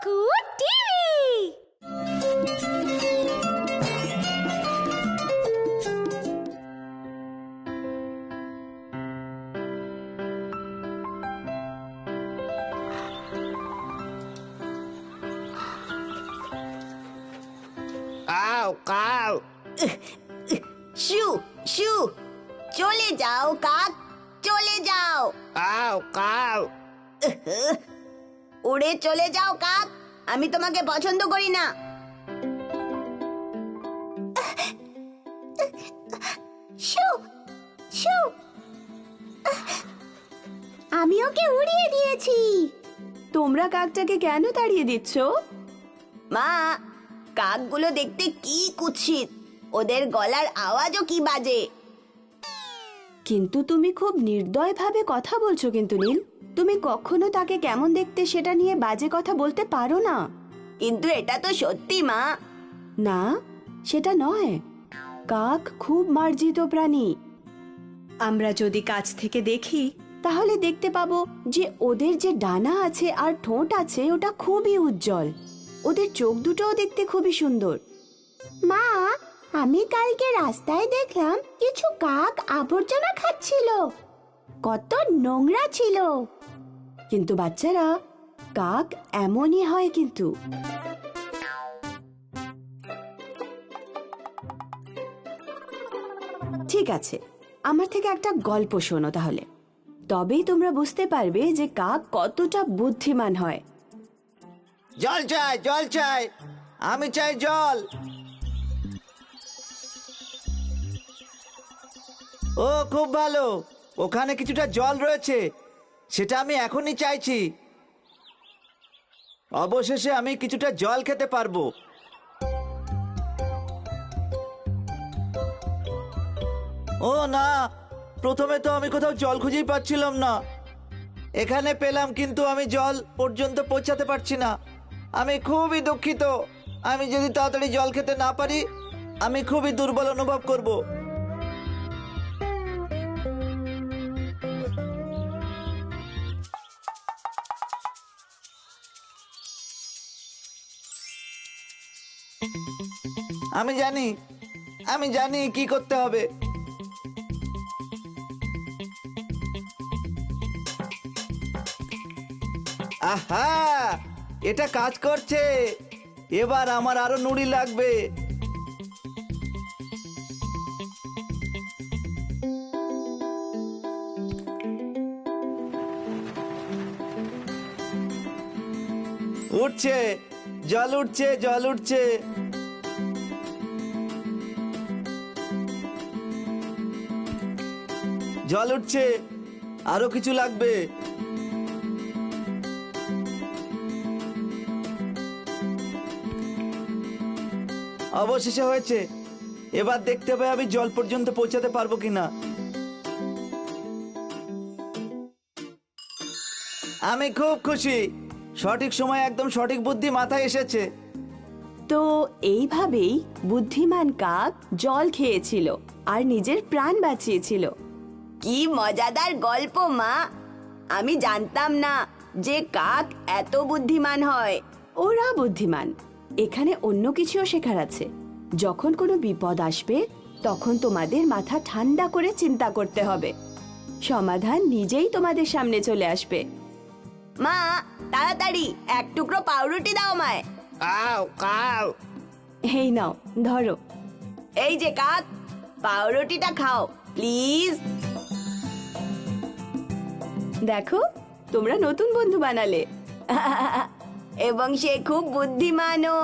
কুকু TV. Cow cow শু শু, চলে যাও কাক, চলে যাও। কাউ কাউ উড়ে চলে যাও কাক, আমি তোমাকে পছন্দ করি না। শু শু, আমি ওকে উড়িয়ে দিয়েছি। তোমরা কাকটাকে কেন তাড়িয়ে দিচ্ছ? মা, কাকগুলো দেখতে কি কুৎসিত, ওদের গলার আওয়াজও কি বাজে। কিন্তু তুমি খুব নির্দয়ভাবে কথা বলছো কিন্তু নীল। তুমি কখনো তাকে কেমন দেখতে সেটা নিয়ে বাজে কথা বলতে পারো না। কিন্তু এটা তো সত্যি মা। না, সেটা নয়। কাক খুব মার্জিত প্রাণী। আমরা যদি কাছ থেকে দেখি তাহলে দেখতে পাবো যে ওদের যে ডানা আছে আর ঠোঁট আছে ওটা খুবই উজ্জ্বল। ওদের চোখ দুটোও দেখতে খুবই সুন্দর। মা, আমি কালকে রাস্তায় দেখলাম কিছু কাক আবর্জনা খাচ্ছিল, কত নোংরা ছিল। কিন্তু বাচ্চারা, কাক এমনই হয় কিন্তু। ঠিক আছে, আমার থেকে একটা গল্প শোনো তাহলে, তবেই তোমরা বুঝতে পারবে যে কাক কতটা বুদ্ধিমান হয়। জল চাই জল চাই, আমি চাই জল। ও খুব ভালো, ওখানে কিছুটা জল রয়েছে, সেটা আমি এখনই চাইছি। অবশেষে আমি কিছুটা জল খেতে পারবো। ও না, প্রথমে তো আমি কোথাও জল খুঁজেই পাচ্ছিলাম না। এখানে পেলাম, কিন্তু আমি জল পর্যন্ত পৌঁছাতে পারছি না। আমি খুবই দুঃখিত। আমি যদি তাড়াতাড়ি জল খেতে না পারি, আমি খুবই দুর্বল অনুভব করব। আমি জানি কি করতে হবে। আহা, এটা কাজ করছে। এবার আমার আরো নুড়ি লাগবে। উঠছে, জল উঠছে, জল উঠছে। জল উঠছে, আরো কিছু লাগবে। অবশেষে হয়েছে। এবার দেখতে হবে আমি জল পর্যন্ত পৌঁছাতে পারবো কিনা। আমি খুব খুশি, সঠিক সময় একদম সঠিক বুদ্ধি মাথায় এসেছে। তো এইভাবেই বুদ্ধিমান কাক জল খেয়েছিল আর নিজের প্রাণ বাঁচিয়েছিল। কি মজাদার গল্প মা, আমি জানতাম না যে কাক এত বুদ্ধিমান হয়। ওরা বুদ্ধিমান, এখানে অন্য কিছুও শেখার আছে। যখন কোনো বিপদ আসবে তখন তোমাদের মাথা ঠান্ডা করে চিন্তা করতে হবে, সমাধান নিজেই তোমাদের সামনে চলে আসবে। মা, তাড়াতাড়ি এক টুকরো পাউরুটি দাও আমায়। কাউ কাউ এই নাও, ধরো। এই যে কাক, পাউরুটিটা খাও প্লিজ। দেখো, তোমরা নতুন বন্ধু বানালে। এবং সে খুব বুদ্ধিমানও।